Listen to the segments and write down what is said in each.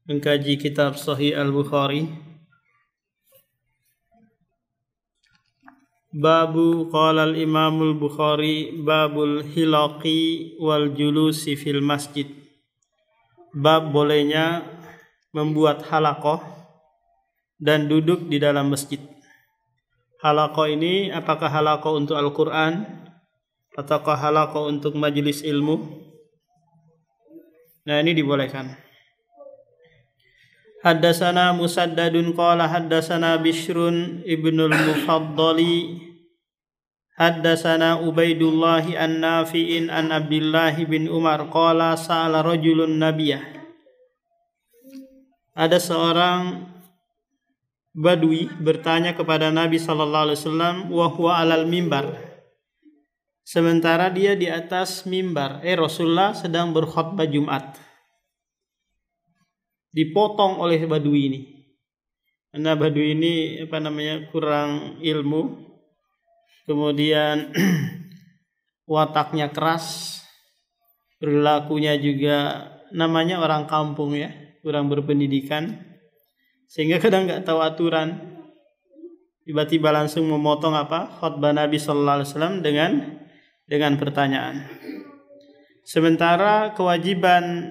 mengkaji kitab Sahih Al-Bukhari. Babu qala al-Imam Al-Bukhari babul hilaqi wal julusi fil masjid. Bab bolehnya membuat halaqah dan duduk di dalam masjid. Halaqah ini apakah halaqah untuk Al-Quran ataukah halaqah untuk majelis ilmu? Nah, ini dibolehkan. Haddatsana Musaddadun qala haddatsana Bishrun ibnul Mufaddali haddatsana Ubaidullah an Nafi'in an Abdullah bin Umar qala sa'ala rajulun nabiyah. Ada seorang badui bertanya kepada Nabi sallallahu alaihi wasallam wa huwa alal mimbar. Sementara dia di atas mimbar. Rasulullah sedang berkhutbah Jumat. Dipotong oleh badui ini. Karena badui ini kurang ilmu. Kemudian wataknya keras, perilakunya juga namanya orang kampung ya, kurang berpendidikan, sehingga kadang nggak tahu aturan. Tiba-tiba langsung memotong khutbah Nabi Sallallahu Alaihi Wasallam dengan pertanyaan. Sementara kewajiban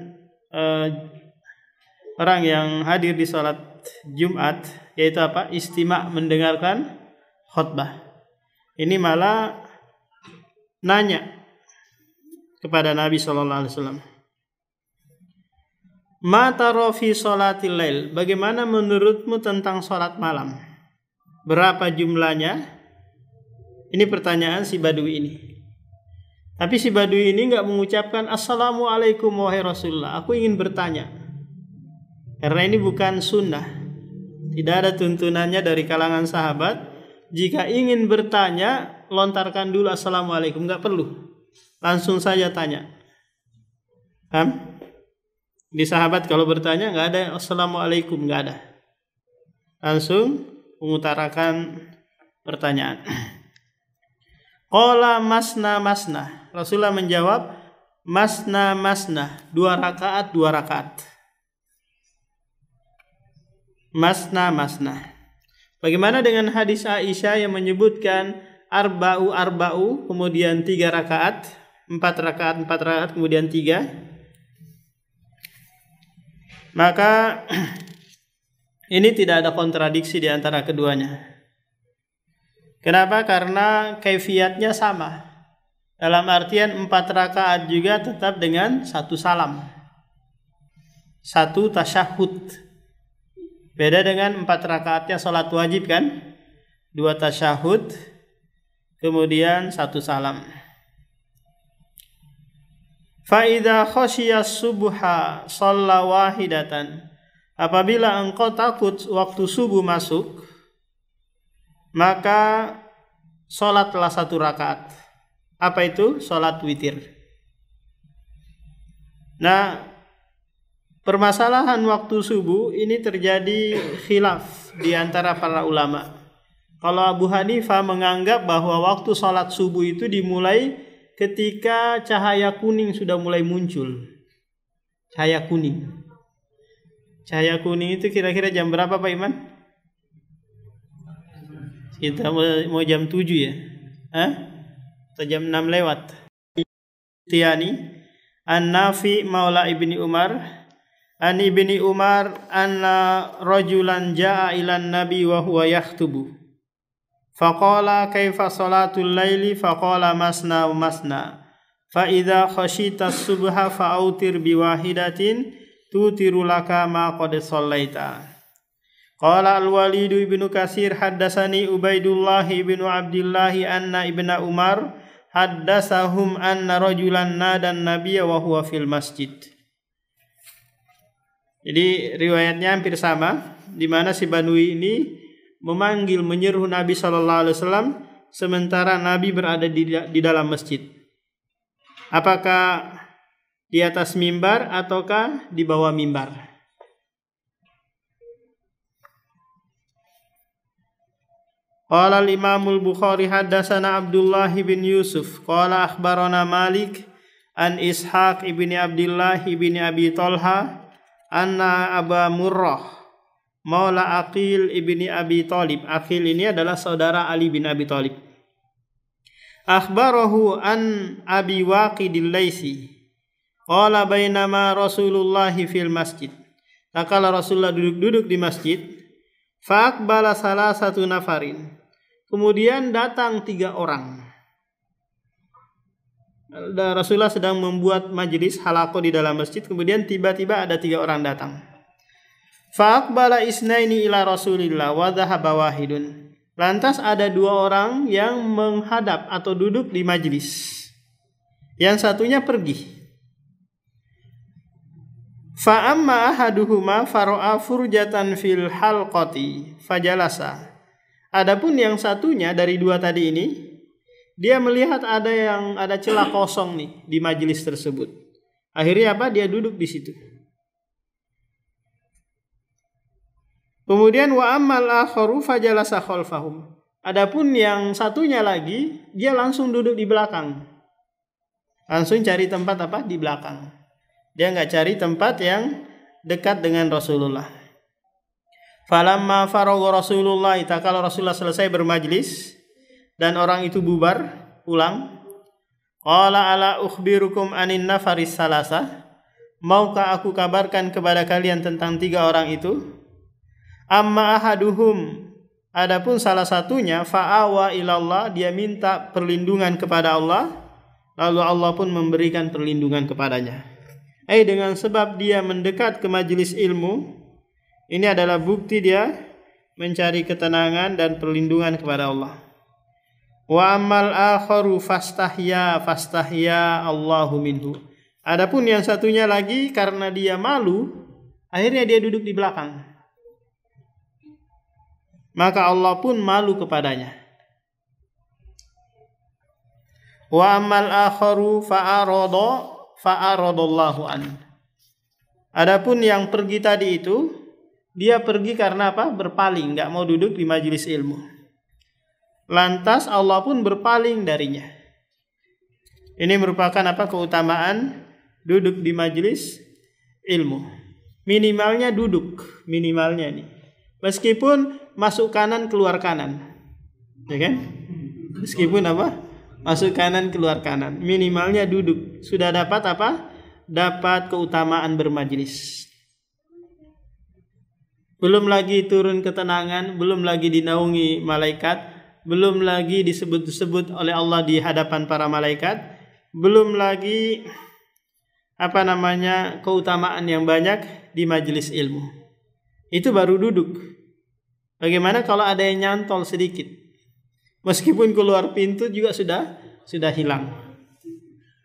orang yang hadir di salat Jumat yaitu istima' mendengarkan khutbah. Ini malah nanya kepada Nabi sallallahu alaihi wasallam. Ma tara fi salatil lail? Bagaimana menurutmu tentang salat malam? Berapa jumlahnya? Ini pertanyaan si badui ini. Tapi si badui ini enggak mengucapkan assalamualaikum wahai Rasulullah. Aku ingin bertanya. Karena ini bukan sunnah. Tidak ada tuntunannya dari kalangan sahabat. Jika ingin bertanya, lontarkan dulu assalamualaikum. Enggak perlu. Langsung saja tanya. Paham? Di sahabat kalau bertanya enggak ada assalamualaikum, enggak ada. Langsung mengutarakan pertanyaan. Qala masna masna. Rasulullah menjawab masna masna. 2 rakaat 2 rakaat. Masna masna. Bagaimana dengan hadis Aisyah yang menyebutkan arba'u arba'u, kemudian 3 rakaat, 4 rakaat 4 rakaat, kemudian 3? Maka ini tidak ada kontradiksi di antara keduanya. Kenapa? Karena kaifiatnya sama. Dalam artian 4 rakaat juga tetap dengan 1 salam, 1 tasyahud. Beda dengan 4 rakaatnya salat wajib kan? 2 tasyahud, kemudian 1 salam. Fa idza khashiyas subha shalla wahidatan. Apabila engkau takut waktu subuh masuk, maka salatlah 1 rakaat. Apa itu? Salat witir. Nah, permasalahan waktu subuh ini terjadi khilaf di antara para ulama. Kalau Abu Hanifah menganggap bahwa waktu salat subuh itu dimulai ketika cahaya kuning sudah mulai muncul. Cahaya kuning. Cahaya kuning itu kira-kira jam berapa Pak Iman? Kita mau jam 7 ya? Atau jam 6 lewat? Tiani An-Nafi Maula Ibni Umar An Ibni Umar anna rajulan jaa ilan nabi wa huwa yaktubu. Faqala kaifa salatul laili? Faqala masna masna. Fa idza khashita subha fa'autir biwahidatin tutiru laka ma qad sallaita. Qala al-Walid ibn Katsir haddatsani Ubaidullah ibn Abdullah anna ibna Umar haddatsahum anna rajulan nadan nabiyya wa huwa fil masjid. Jadi riwayatnya hampir sama, di mana si badui ini menyeru Nabi sallallahu alaihi wasallam sementara Nabi berada di dalam masjid. Apakah di atas mimbar ataukah di bawah mimbar? Qala al-Imam al-Bukhari haddatsana Abdullah bin Yusuf qala akhbarana Malik an Ishaq ibni Abdullah ibni Abi Talha anna Aba Murrah maula Aqil ibni Abi Thalib. Aqil ini adalah saudara Ali bin Abi Thalib. Akhbarahu an Abi Waqidil Laisi qala bainama Rasulullah fil masjid. Tatkala Rasulullah duduk-duduk di masjid, faqbala salah satu nafarin. Kemudian datang 3 orang. Rasulullah sedang membuat majelis halaqah di dalam masjid, kemudian tiba-tiba ada 3 orang datang. Faqbala isnaini ila Rasulillah wa dhahaba wahidun. Lantas ada 2 orang yang menghadap atau duduk di majelis. Yang satunya pergi. Fa amma ahaduhuma fara'a furjatan fil halqati fajalasa. Adapun yang satunya dari 2 tadi ini, dia melihat ada celah kosong nih di majelis tersebut. Akhirnya apa? Dia duduk di situ. Kemudian wa ammal akharu fajalasa khalfahum. Adapun yang satunya lagi, dia langsung duduk di belakang. Langsung cari tempat apa? Di belakang. Dia enggak cari tempat yang dekat dengan Rasulullah. Falamma faragha Rasulullah, kalau Rasulullah selesai bermajlis dan orang itu bubar pulang, qala ala ukhbirukum anin nafaris salasa. Maukah aku kabarkan kepada kalian tentang 3 orang itu? Amma ahaduhum, adapun salah satunya, fa'awa ilallah, dia minta perlindungan kepada Allah, lalu Allah pun memberikan perlindungan kepadanya. Dengan sebab dia mendekat ke majelis ilmu, ini adalah bukti dia mencari ketenangan dan perlindungan kepada Allah. Wa ammal akharu fastahya Allahu minhu. Adapun yang satunya lagi karena dia malu, akhirnya dia duduk di belakang. Maka Allah pun malu kepadanya. Wa ammal akharu fa'aradallahu an. Adapun yang pergi tadi itu, dia pergi karena apa? Berpaling, enggak mau duduk di majelis ilmu. Lantas Allah pun berpaling darinya. Ini merupakan apa? Keutamaan duduk di majelis ilmu. Minimalnya duduk, minimalnya nih. Meskipun masuk kanan keluar kanan. Ya kan? Meskipun apa? Masuk kanan keluar kanan. Minimalnya duduk. Sudah dapat apa? Dapat keutamaan bermajlis. Belum lagi turun ketenangan, belum lagi dinaungi malaikat, belum lagi disebut-sebut oleh Allah di hadapan para malaikat, belum lagi keutamaan yang banyak di majelis ilmu. Itu baru duduk. Bagaimana kalau ada yang nyantol sedikit? Meskipun keluar pintu juga sudah hilang.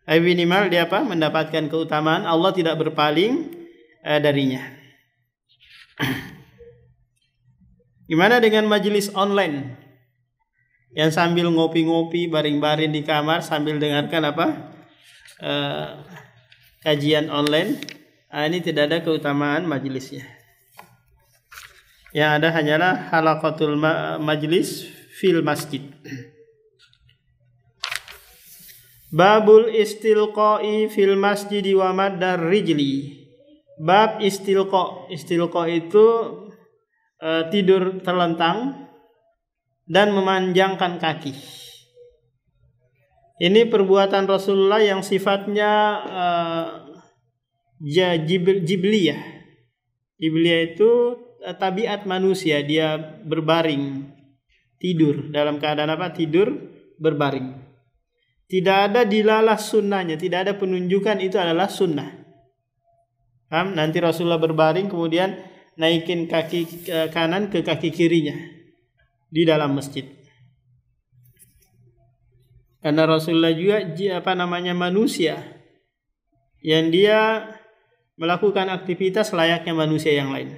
Minimal dia apa? Mendapatkan keutamaan, Allah tidak berpaling darinya. Gimana dengan majelis online? Yang sambil ngopi-ngopi, baring-baring di kamar sambil dengarkan apa? Kajian online. Ini tidak ada keutamaan majelisnya. Yang ada hanyalah halaqatul majlis fil masjid. Babul istilqa'i fil masjid wa maddar rijli. Bab istilqa. Istilqa itu tidur terlentang dan memanjangkan kaki. Ini perbuatan Rasulullah yang sifatnya jibliyah. Jibliyah itu tabiat manusia, dia berbaring, tidur dalam keadaan apa? Tidur berbaring. Tidak ada dilalah sunnahnya, tidak ada penunjukan itu adalah sunnah. Nanti Rasulullah berbaring kemudian naikin kaki kanan ke kaki kirinya di dalam masjid. Karena Rasulullah juga manusia yang dia melakukan aktivitas layaknya manusia yang lain.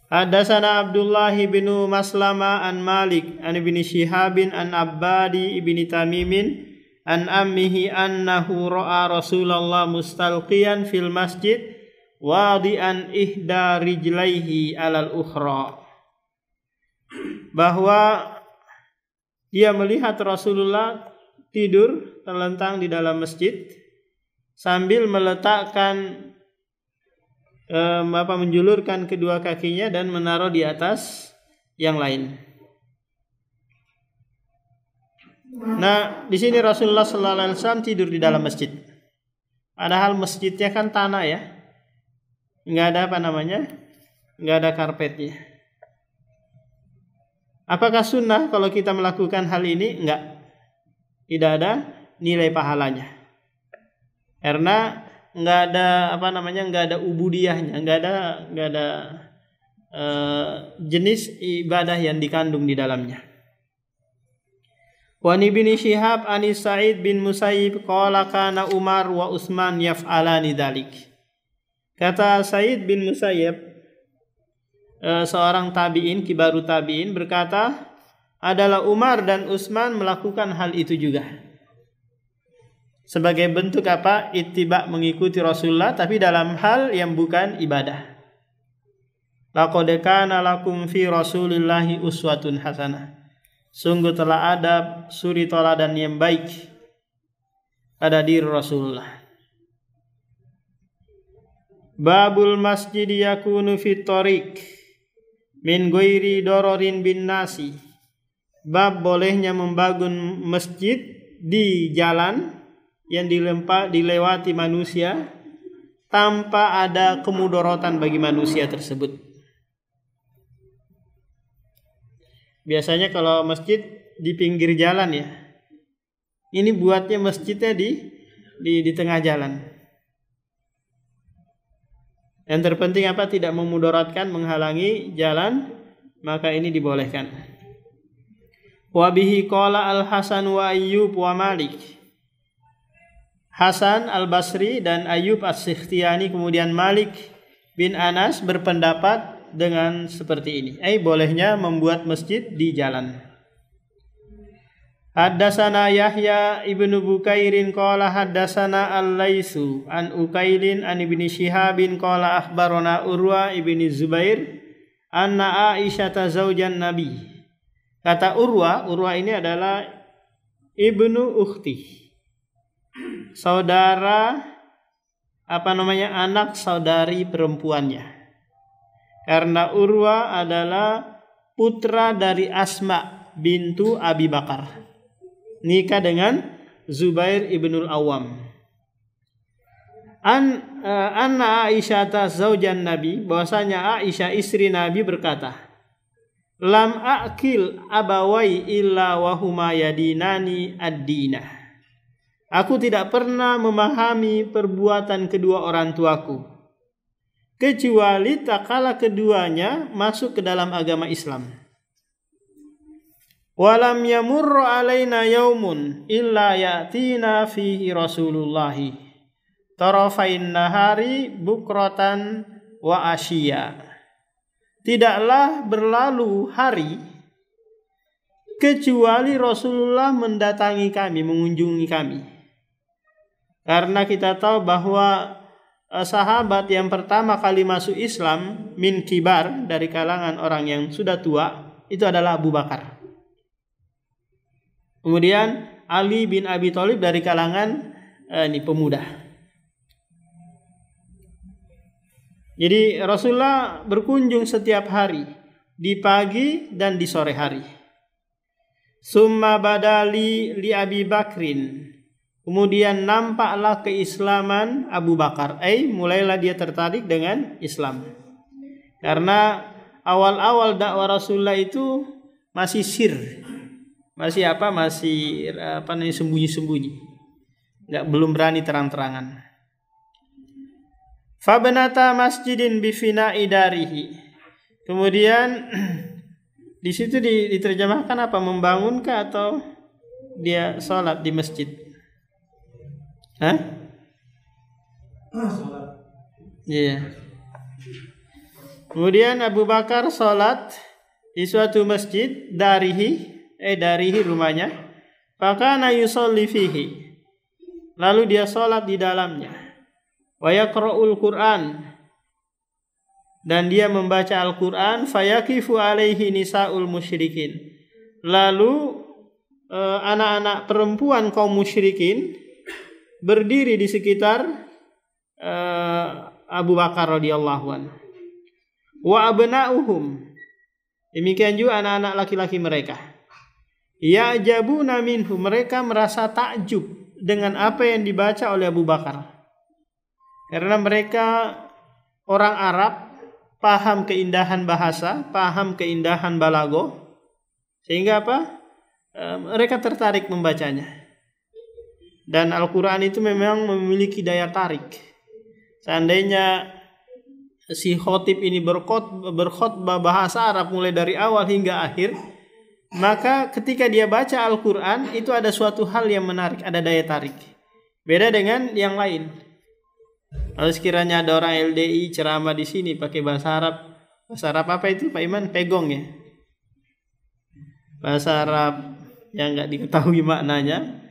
Hadatsana Abdullah bin Maslama an Malik an ibni Shihabin an Abbadi ibni Tamimin an ammihi annahu ra'a Rasulullah mustalqiyan fil masjid wadi'an ihda rijlaihi alal ukhra. Bahwa dia melihat Rasulullah tidur terlentang di dalam masjid sambil meletakkan menjulurkan kedua kakinya dan menaruh di atas yang lain. Nah, di sini Rasulullah sallallahu alaihi wasallam tidur di dalam masjid. Padahal masjidnya kan tanah ya. Enggak ada enggak ada karpetnya. Apakah sunnah kalau kita melakukan hal ini? Enggak. Tidak ada nilai pahalanya. Karena enggak ada enggak ada ubudiyahnya, enggak ada jenis ibadah yang dikandung di dalamnya. Wa ibn Syihab an Sa'id bin Musayyib qala kana Umar wa Utsman yaf'alani dzalik. Kata Sa'id bin Musayyib, seorang tabi'in, kibaru tabi'in, berkata, adalah Umar dan Utsman melakukan hal itu juga. Sebagai bentuk apa? Ittiba, mengikuti Rasulullah, tapi dalam hal yang bukan ibadah. Laqad kana lakum fi Rasulillahi uswatun hasanah. Sungguh telah ada suri teladan yang baik pada diri Rasulullah. Babul masjid yakunu fit tariq min ghairi dararin bin nasi. Bab bolehnya membangun masjid di jalan yang dilewati manusia tanpa ada kemudorotan bagi manusia tersebut. Biasanya kalau masjid di pinggir jalan ya. Ini buatnya masjidnya di tengah jalan. Yang terpenting apa? Tidak memudaratkan, menghalangi jalan, maka ini dibolehkan. Wa bihi qala Al-Hasan wa Ayyub wa Malik. Hasan Al-Basri dan Ayyub As-Sikhtiyani kemudian Malik bin Anas berpendapat dengan seperti ini. Bolehnya membuat masjid di jalan. Haddatsana Yahya ibnu Bukairin qala haddatsana Al-Laitsu an Ukailin an ibni Syihabin qala akhbarana Urwa ibni Zubair anna Aisyah zaujan Nabi. Kata Urwa ini adalah ibnu ukhti. Saudara anak saudari perempuannya. Karena Urwa adalah putra dari Asma bintu Abi Bakar. Nikah dengan Zubair ibnul Awam. Anna Aisyah zaujan Nabi, bahwasanya Aisyah istri Nabi berkata, lam akil abawai illa wahuma yadinani ad-dina. Aku tidak pernah memahami perbuatan kedua orang tuaku, kecuali tak kala keduanya masuk ke dalam agama Islam. Walam yamurru alaina yaumun illa ya'tina fihi Rasulullahi tarafain nahari bukratan wa asyiya. Tidaklah berlalu hari kecuali Rasulullah mendatangi kami, mengunjungi kami. Karena kita tahu bahwa sahabat yang pertama kali masuk Islam min kibar, dari kalangan orang yang sudah tua, itu adalah Abu Bakar. Kemudian Ali bin Abi Thalib dari kalangan pemuda. Jadi Rasulullah berkunjung setiap hari, di pagi dan di sore hari. Summa badali li Abi Bakrin. Kemudian nampaklah keislaman Abu Bakar. Mulailah dia tertarik dengan Islam. Karena awal-awal dakwah Rasulullah itu masih sir. Masih sembunyi-sembunyi. Belum berani terang-terangan. Fabnata masjidin bifina'i darihi. Kemudian di situ diterjemahkan apa? Membangunkah atau dia sholat di masjid? Iya. Kemudian Abu Bakar sholat di suatu masjid darihi rumahnya. Fakana yusolli fihi. Lalu dia sholat di dalamnya. Wa yaqra'ul Qur'an. Dan dia membaca Al-Quran. Fayakifu alaihi nisa'ul musyrikin. Lalu anak-anak perempuan kaum musyrikin berdiri di sekitar Abu Bakar radhiyallahu anhu. Wa abna'uhum, demikian juga anak-anak laki-laki mereka. Ya'jabuna minhu, mereka merasa takjub dengan apa yang dibaca oleh Abu Bakar. Karena mereka orang Arab, paham keindahan bahasa, paham keindahan balago, sehingga apa? Mereka tertarik membacanya. Dan Al-Quran itu memang memiliki daya tarik. Seandainya si khotib ini berkhotbah bahasa Arab mulai dari awal hingga akhir, maka ketika dia baca Al-Quran itu ada suatu hal yang menarik, ada daya tarik. Beda dengan yang lain. Kalau sekiranya ada orang LDI ceramah di sini pakai bahasa Arab apa itu Pak Iman? Pegong ya? Bahasa Arab yang nggak diketahui maknanya,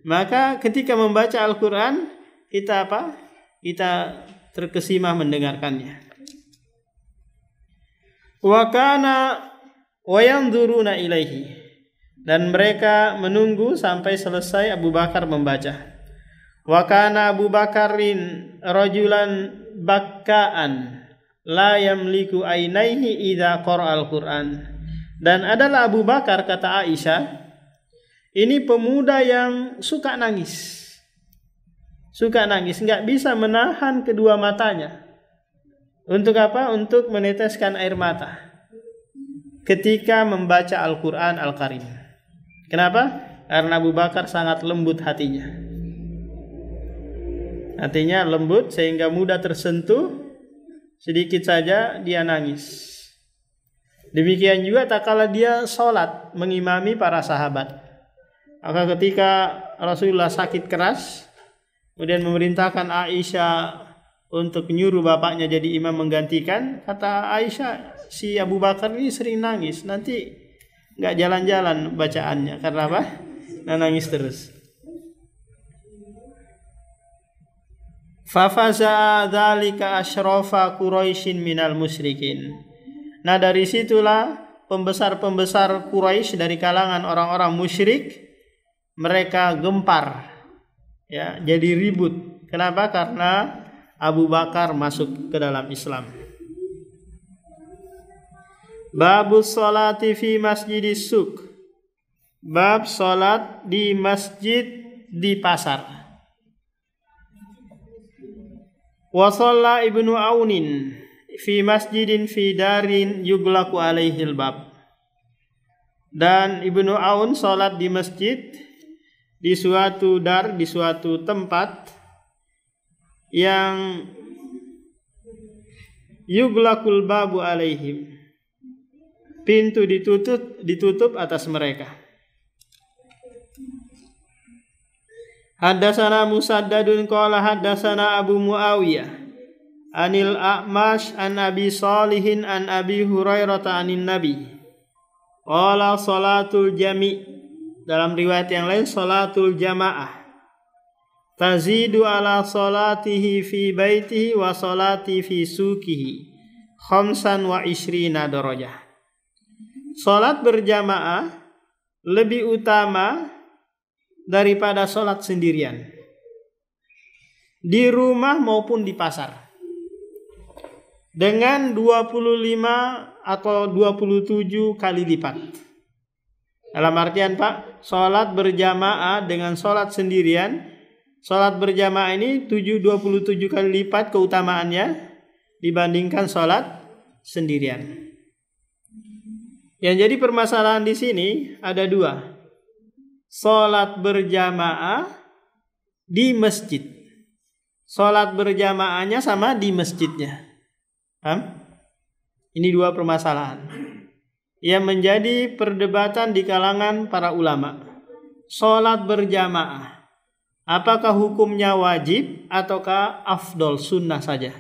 maka ketika membaca Al-Quran kita apa? Kita terkesima mendengarkannya. Wa kana wa yanzuruna ilaihi, dan mereka menunggu sampai selesai Abu Bakar membaca. Wa kana Abu Bakarin rajulan bakkaan la yamliku ainaihi idza qara'al Qur'an. Dan adalah Abu Bakar, kata Aisyah, ini pemuda yang suka nangis. Suka nangis, enggak bisa menahan kedua matanya. Untuk apa? Untuk meneteskan air mata ketika membaca Al-Quran Al-Karim. Kenapa? Karena Abu Bakar sangat lembut hatinya. Hatinya lembut sehingga mudah tersentuh, sedikit saja dia nangis. Demikian juga tak kala dia sholat mengimami para sahabat. Maka ketika Rasulullah sakit keras, kemudian memerintahkan Aisyah untuk nyuruh bapaknya jadi imam menggantikan, kata Aisyah, si Abu Bakar ini sering nangis, nanti nggak jalan-jalan bacaannya. Karena apa? Nah, nangis terus. Fafaza dzalika asyrafa Quraisyin minal musyrikin. Nah, dari situlah pembesar-pembesar Quraisy dari kalangan orang-orang musyrik mereka gempar, ya, jadi ribut. Kenapa? Karena Abu Bakar masuk ke dalam Islam. Babus sholati fi masjidis suq. Bab salat di masjid di pasar. Wa shalla Ibnu Aunin fi masjidin fi darin yughlaqu alaihil bab. Dan Ibnu Aun salat di masjid di suatu dar, di suatu tempat yang yughlaqul babu alaihim, pintu ditutup atas mereka. Haddatsana Musaddadun qala haddatsana Abu Muawiyah anil A'mash an Abi Shalihin an Abi Hurairah anin Nabi qala salatul jami', dalam riwayat yang lain salatul jamaah, tazidu ala salatihi fi baitihi wa salati fi suqihi 25 darajah. Salat berjamaah lebih utama daripada salat sendirian di rumah maupun di pasar, dengan 25 atau 27 kali lipat. Dalam artian Pak, salat berjamaah dengan salat sendirian, salat berjamaah ini 27 kali lipat keutamaannya dibandingkan salat sendirian. Yang jadi permasalahan di sini ada dua. Salat berjamaah di masjid. Salat berjamaahnya sama di masjidnya. Paham? Ini dua permasalahan yang menjadi perdebatan di kalangan para ulama. Salat berjamaah, apakah hukumnya wajib ataukah afdol, sunnah saja?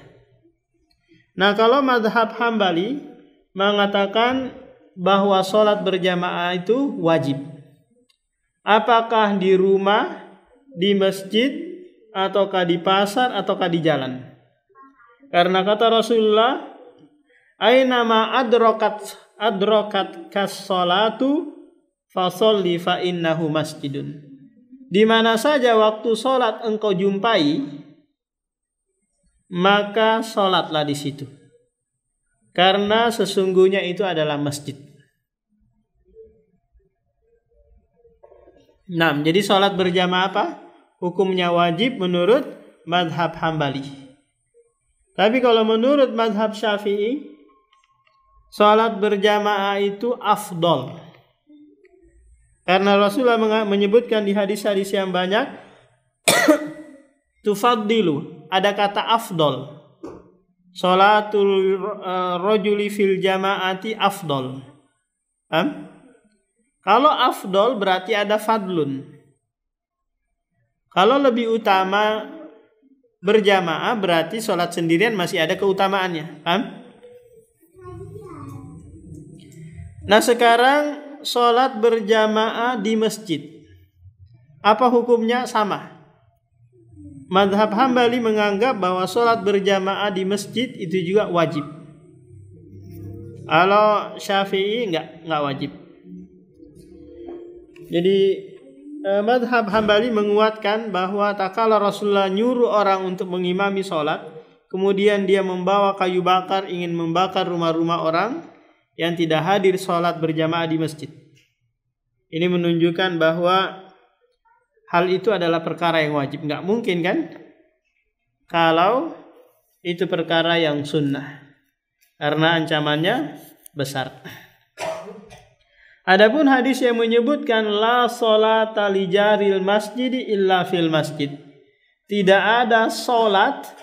Nah, kalau mazhab Hambali mengatakan bahwa salat berjamaah itu wajib. Apakah di rumah, di masjid, ataukah di pasar, ataukah di jalan? Karena kata Rasulullah, ainama adrakat kas salatu fasolli fa innahu masjidun. Di mana saja waktu sholat engkau jumpai, maka sholatlah di situ. Karena sesungguhnya itu adalah masjid. Nah, jadi sholat berjamaah apa? Hukumnya wajib menurut madhab Hambali. Tapi kalau menurut madhab Syafi'i, sholat berjamaah itu afdol. Karena Rasulullah menyebutkan di hadis-hadis yang banyak, tufaddilu, ada kata afdol. Sholatul rajuli fil jamaati afdol. Kalau afdol berarti ada fadlun. Kalau lebih utama berjamaah berarti sholat sendirian masih ada keutamaannya. Nah sekarang sholat berjamaah di masjid, apa hukumnya? Sama. Madhab Hambali menganggap bahwa sholat berjamaah di masjid itu juga wajib. Kalau Syafi'i enggak wajib. Jadi madhab Hambali menguatkan bahwa tak kala Rasulullah nyuruh orang untuk mengimami sholat, kemudian dia membawa kayu bakar ingin membakar rumah-rumah orang yang tidak hadir sholat berjamaah di masjid. Ini menunjukkan bahwa hal itu adalah perkara yang wajib. Nggak mungkin kan kalau itu perkara yang sunnah, karena ancamannya besar. Adapun hadis yang menyebutkan la sholata li jaril masjidi illa fil masjid, tidak ada sholat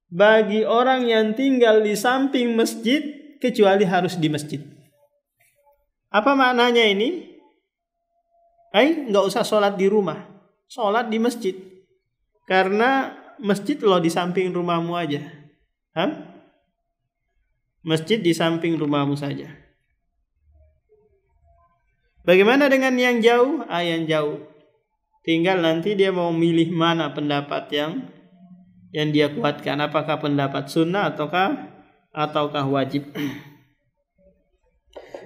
bagi orang yang tinggal di samping masjid kecuali harus di masjid. Apa maknanya ini? Nggak usah sholat di rumah, sholat di masjid. Karena masjid loh di samping rumahmu aja. Masjid di samping rumahmu saja. Bagaimana dengan yang jauh? Yang jauh. Tinggal nanti dia mau milih mana pendapat yang dia kuatkan. Apakah pendapat sunnah ataukah wajib.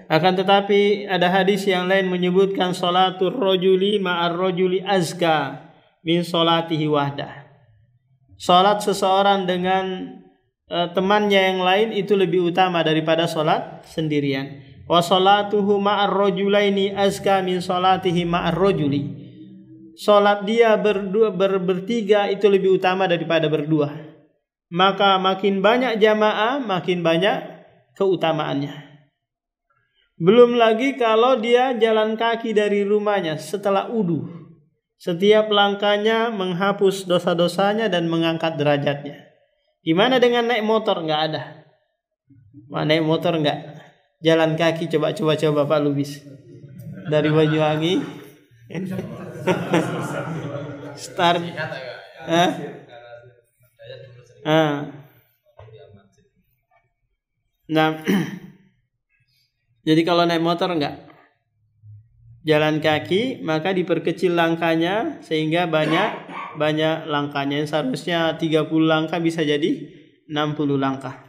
Akan tetapi ada hadis yang lain menyebutkan sholatul rajuli ma'ar rajuli azka min sholatihi wahdah. Sholat seseorang dengan temannya yang lain itu lebih utama daripada sholat sendirian. Wa sholatuhu ma'ar rajulaini azka min sholatihi ma'ar rajuli. Sholat dia bertiga itu lebih utama daripada berdua. Maka makin banyak jamaah, makin banyak keutamaannya. Belum lagi kalau dia jalan kaki dari rumahnya setelah wudu. Setiap langkahnya menghapus dosa-dosanya dan mengangkat derajatnya. Gimana dengan naik motor? Nggak ada. Naik motor nggak? Jalan kaki coba Pak Lubis. Dari Banyuwangi. Start. Nah, jadi kalau naik motor enggak, jalan kaki, maka diperkecil langkahnya sehingga banyak langkahnya. Seharusnya 30 langkah bisa jadi 60 langkah.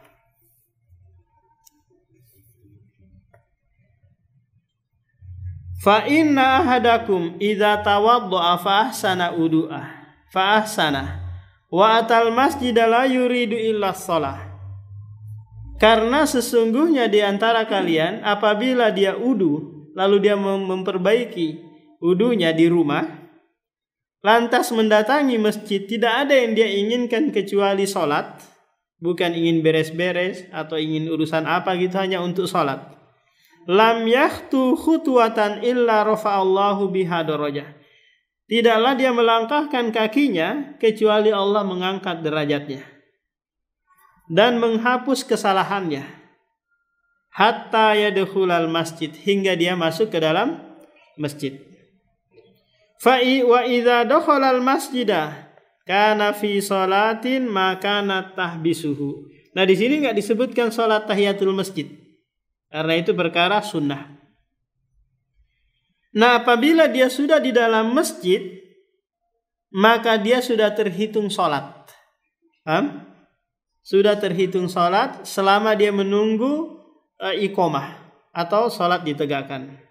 Fa inna ahadakum idza tawaddaa fa ahsana wudu'ah fa ahsana wa atal masjid la yuridu illa shalah. Karena sesungguhnya di antara kalian apabila dia wudu lalu dia memperbaiki wudunya di rumah, lantas mendatangi masjid, tidak ada yang dia inginkan kecuali sholat, bukan ingin beres-beres atau ingin urusan apa gitu, hanya untuk sholat. Lam yahtu khutwatan illa rafa'allahu biha darajah. Tidaklah dia melangkahkan kakinya kecuali Allah mengangkat derajatnya dan menghapus kesalahannya hatta yadkhulal masjid, hingga dia masuk ke dalam masjid. Fa'i wa idza dakhalal masjidah kana fi salatin maka tahbisuhu. Nah di sini enggak disebutkan salat tahiyatul masjid karena itu perkara sunnah. Nah apabila dia sudah di dalam masjid maka dia sudah terhitung salat. Sudah terhitung salat selama dia menunggu iqamah atau salat ditegakkan.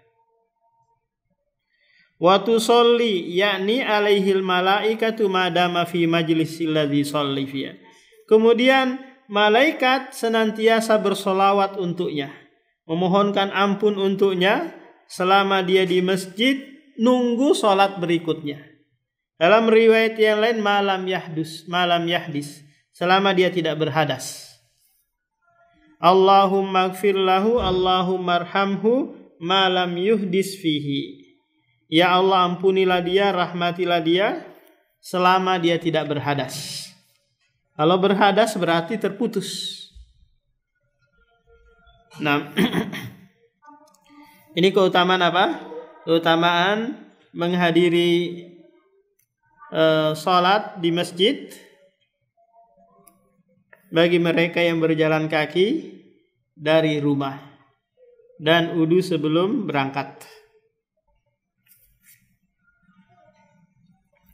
wa tusolli yakni alaihil malaikatu madama fi majlisil ladzi sholli fiha. Kemudian malaikat senantiasa bersolawat untuknya, memohonkan ampun untuknya selama dia di masjid nunggu sholat berikutnya. Dalam riwayat yang lain malam yahdis, selama dia tidak berhadas. Allahumma gfir lahu, Allahumma arhamhu malam yuhdis fihi. Ya Allah, ampunilah dia, rahmatilah dia selama dia tidak berhadas. Kalau berhadas berarti terputus. Nah, ini keutamaan apa? Keutamaan menghadiri sholat di masjid bagi mereka yang berjalan kaki dari rumah dan wudu sebelum berangkat.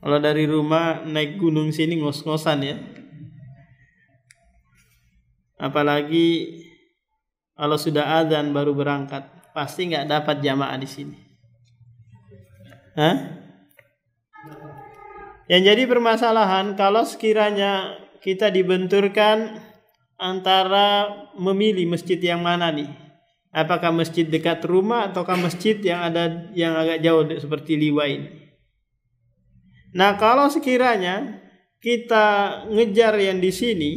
Kalau dari rumah naik gunung sini ngos-ngosan ya. Apalagi kalau sudah azan baru berangkat, pasti nggak dapat jamaah di sini. Hah? Yang jadi permasalahan kalau sekiranya kita dibenturkan antara memilih masjid yang mana nih? Apakah masjid dekat rumah ataukah masjid yang ada yang agak jauh seperti Liwa ini? Nah, kalau sekiranya kita ngejar yang di sini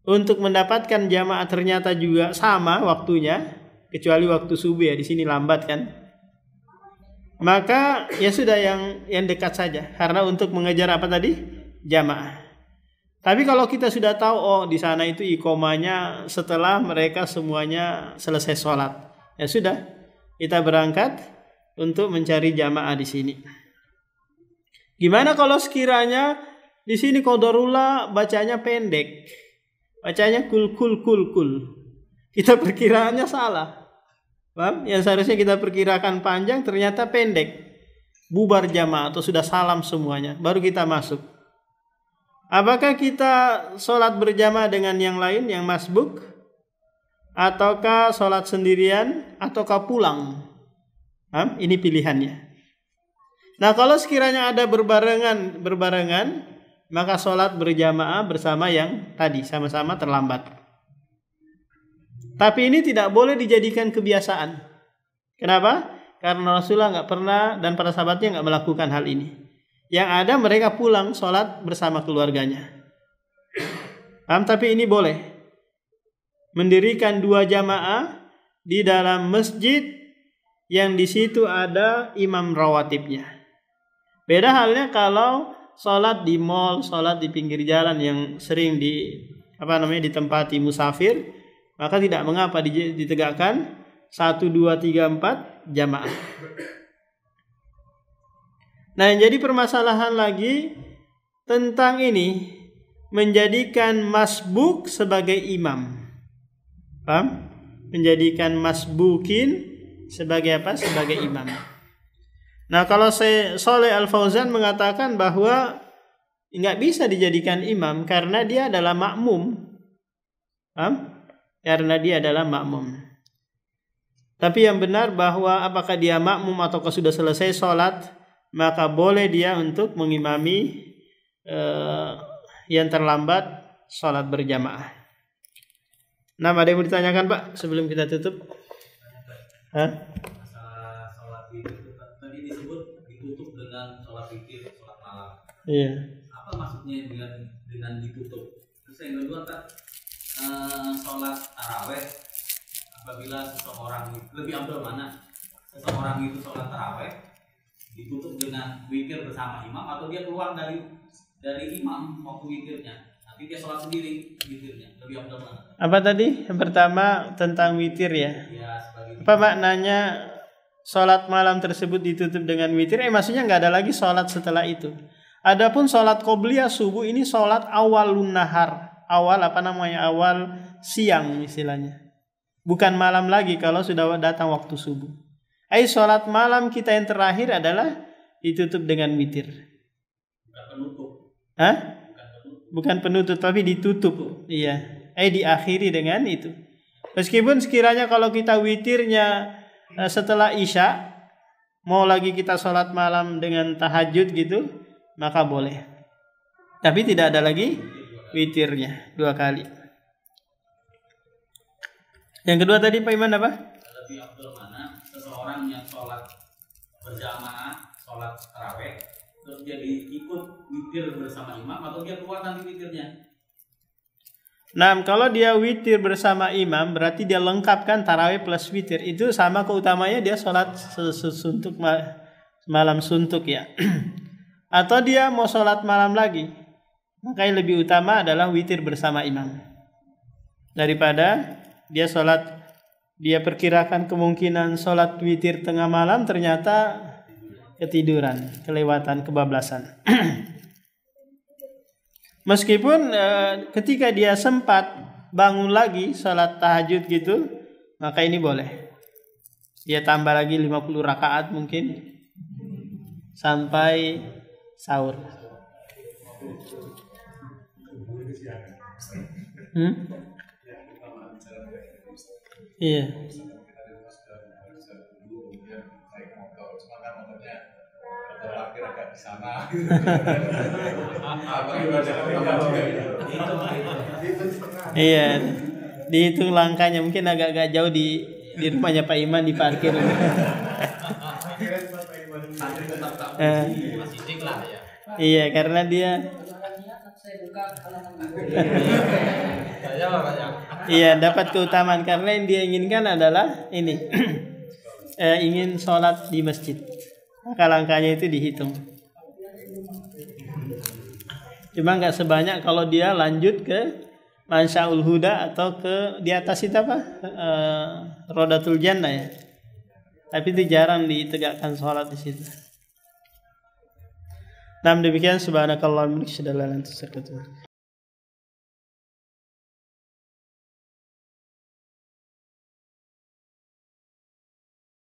untuk mendapatkan jamaah ternyata juga sama waktunya, kecuali waktu subuh ya, di sini lambat kan. Maka ya sudah yang dekat saja, karena untuk mengejar apa tadi? Jamaah. Tapi kalau kita sudah tahu oh di sana itu iqomahnya setelah mereka semuanya selesai sholat, ya sudah kita berangkat untuk mencari jamaah di sini. Gimana kalau sekiranya di sini qadarullah bacanya pendek, bacanya kul. Kita perkiraannya salah, paham? Yang seharusnya kita perkirakan panjang ternyata pendek. Bubar jamaah atau sudah salam semuanya, baru kita masuk. Apakah kita sholat berjamaah dengan yang lain yang masbuk, ataukah sholat sendirian, ataukah pulang? Ini pilihannya. Nah, kalau sekiranya ada berbarengan, maka sholat berjamaah bersama yang tadi sama-sama terlambat. Tapi ini tidak boleh dijadikan kebiasaan. Kenapa? Karena Rasulullah nggak pernah dan para sahabatnya nggak melakukan hal ini. Yang ada mereka pulang sholat bersama keluarganya. Tapi ini boleh. Mendirikan 2 jamaah di dalam masjid yang di situ ada imam rawatibnya. Beda halnya kalau sholat di mal, sholat di pinggir jalan yang sering ditempati musafir, maka tidak mengapa ditegakkan 1, 2, 3, 4 jamaah. Nah, yang jadi permasalahan lagi tentang ini menjadikan masbuk sebagai imam. Paham? Menjadikan masbukin sebagai apa? Sebagai imam. Nah, kalau Shalih Al-Fauzan mengatakan bahwa nggak bisa dijadikan imam karena dia adalah makmum. Paham? Karena dia adalah makmum. Tapi yang benar bahwa apakah dia makmum atau sudah selesai sholat, maka boleh dia untuk mengimami yang terlambat sholat berjamaah. Nah, ada yang mau ditanyakan Pak sebelum kita tutup? Masalah sholat witir tadi disebut ditutup dengan sholat witir, sholat malam. Iya. Apa maksudnya dengan ditutup? Terus yang kedua sholat taraweh, apabila seseorang lebih ambil mana? Seseorang itu sholat taraweh ditutup dengan witir bersama imam, atau dia keluar dari imam waktu witirnya, nanti dia sholat sendiri witirnya, lebih ambil mana? Apa tadi? Yang pertama tentang witir ya. Ya, sebagai apa maknanya sholat malam tersebut ditutup dengan witir? Maksudnya nggak ada lagi sholat setelah itu. Adapun sholat qobliyah subuh ini sholat awalun nahar, awal siang istilahnya. Bukan malam lagi kalau sudah datang waktu subuh. Sholat malam kita yang terakhir adalah ditutup dengan witir. Bukan penutup. Bukan penutup tapi ditutup. Iya. Diakhiri dengan itu. Meskipun sekiranya kalau kita witirnya setelah isya, mau lagi kita sholat malam dengan tahajud gitu, maka boleh. Tapi tidak ada lagi witirnya 2 kali. Yang kedua tadi Pak Iman apa? Lebih afdal mana seseorang yang sholat berjamaah, sholat taraweh, terus dia ikut witir bersama imam, atau dia keluar nanti witirnya? Nah, kalau dia witir bersama imam, berarti dia lengkapkan tarawih plus witir. Itu sama keutamanya dia sholat suntuk malam suntuk ya. Atau dia mau sholat malam lagi, maka yang lebih utama adalah witir bersama imam. Daripada dia perkirakan kemungkinan sholat witir tengah malam, ternyata ketiduran, kelewatan, kebablasan. Meskipun ketika dia sempat bangun lagi sholat tahajud gitu, maka ini boleh. Dia tambah lagi 50 rakaat mungkin sampai sahur. Iya. Iya, dihitung langkahnya, mungkin agak-agak jauh di rumahnya Pak Iman di parkir. Iya, karena dia iya dapat keutamaan, karena yang dia inginkan adalah ini ingin sholat di masjid, maka langkahnya itu dihitung. Cuma nggak sebanyak kalau dia lanjut ke Mansyaul Huda atau ke di atas itu apa Rodatul Jannah ya, tapi itu jarang ditegakkan sholat di situ. Nah, demikian subhanakallahumma wa bihamdika asyhadu an la ilaha illa anta astaghfiruka wa atubu ilaik.